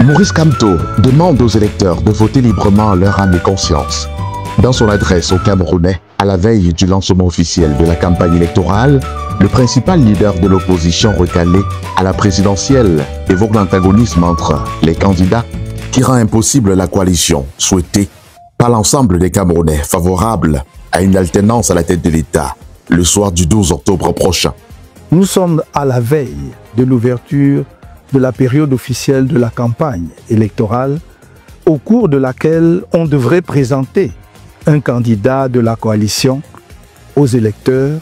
Maurice Kamto demande aux électeurs de voter librement leur âme et conscience. Dans son adresse aux Camerounais, à la veille du lancement officiel de la campagne électorale, le principal leader de l'opposition recalé à la présidentielle évoque l'antagonisme entre les candidats qui rend impossible la coalition souhaitée par l'ensemble des Camerounais favorables à une alternance à la tête de l'État le soir du 12 octobre prochain. Nous sommes à la veille de l'ouverture de la période officielle de la campagne électorale, au cours de laquelle on devrait présenter un candidat de la coalition aux électeurs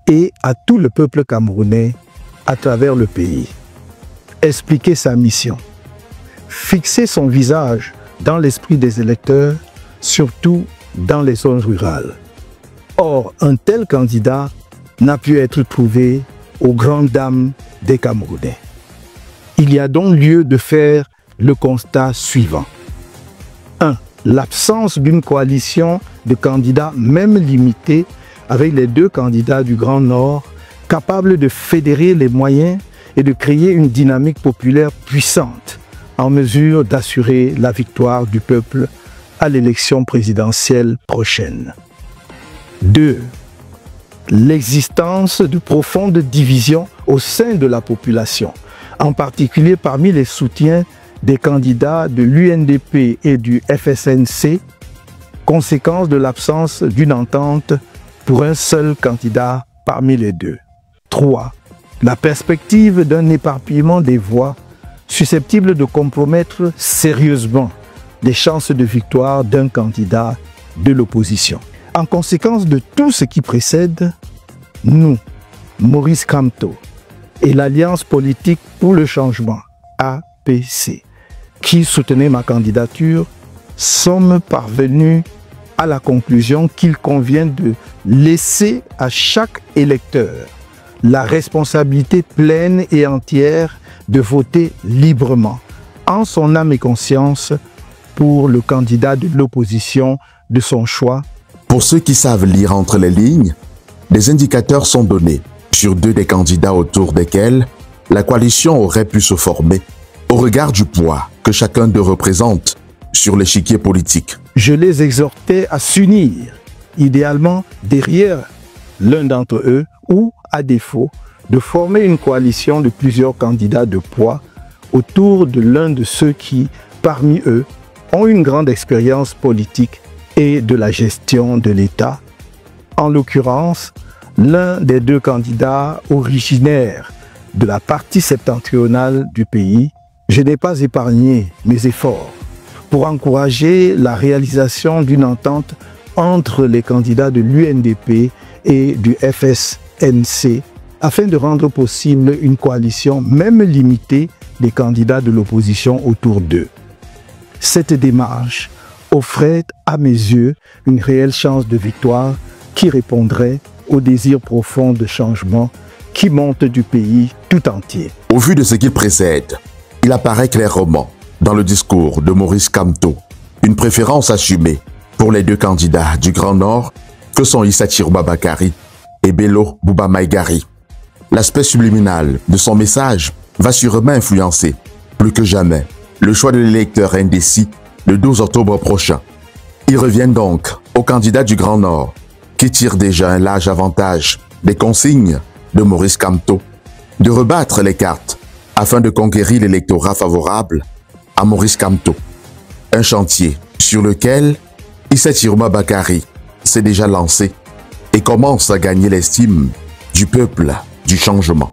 et à tout le peuple camerounais à travers le pays. Expliquer sa mission, fixer son visage dans l'esprit des électeurs, surtout dans les zones rurales. Or, un tel candidat n'a pu être trouvé aux grandes dames des Camerounais. Il y a donc lieu de faire le constat suivant. 1. L'absence d'une coalition de candidats, même limitée, avec les deux candidats du Grand Nord, capables de fédérer les moyens et de créer une dynamique populaire puissante, en mesure d'assurer la victoire du peuple à l'élection présidentielle prochaine. 2. L'existence de profondes divisions au sein de la population, en particulier parmi les soutiens des candidats de l'UNDP et du FSNC, conséquence de l'absence d'une entente pour un seul candidat parmi les deux. 3. La perspective d'un éparpillement des voix susceptible de compromettre sérieusement les chances de victoire d'un candidat de l'opposition. En conséquence de tout ce qui précède, nous, Maurice Kamto, et l'Alliance politique pour le changement, APC, qui soutenait ma candidature, sommes parvenus à la conclusion qu'il convient de laisser à chaque électeur la responsabilité pleine et entière de voter librement, en son âme et conscience, pour le candidat de l'opposition de son choix. Pour ceux qui savent lire entre les lignes, des indicateurs sont donnés sur deux des candidats autour desquels la coalition aurait pu se former au regard du poids que chacun d'eux représente sur l'échiquier politique. Je les exhortais à s'unir, idéalement derrière l'un d'entre eux ou, à défaut, de former une coalition de plusieurs candidats de poids autour de l'un de ceux qui, parmi eux, ont une grande expérience politique et de la gestion de l'État. En l'occurrence, l'un des deux candidats originaires de la partie septentrionale du pays. Je n'ai pas épargné mes efforts pour encourager la réalisation d'une entente entre les candidats de l'UNDP et du FSNC afin de rendre possible une coalition, même limitée, des candidats de l'opposition autour d'eux. Cette démarche offrait à mes yeux une réelle chance de victoire qui répondrait au désir profond de changement qui monte du pays tout entier. Au vu de ce qu'il précède, il apparaît clairement dans le discours de Maurice Kamto une préférence assumée pour les deux candidats du Grand Nord que sont Issa Tiruma Bakary et Bello Bouba Maïgari. L'aspect subliminal de son message va sûrement influencer, plus que jamais, le choix de l'électeur indécis le 12 octobre prochain. Il revient donc aux candidats du Grand Nord qui tirent déjà un large avantage des consignes de Maurice Kamto de rebattre les cartes afin de conquérir l'électorat favorable à Maurice Kamto. Un chantier sur lequel Issa Tiruma Bakary s'est déjà lancé et commence à gagner l'estime du peuple du changement.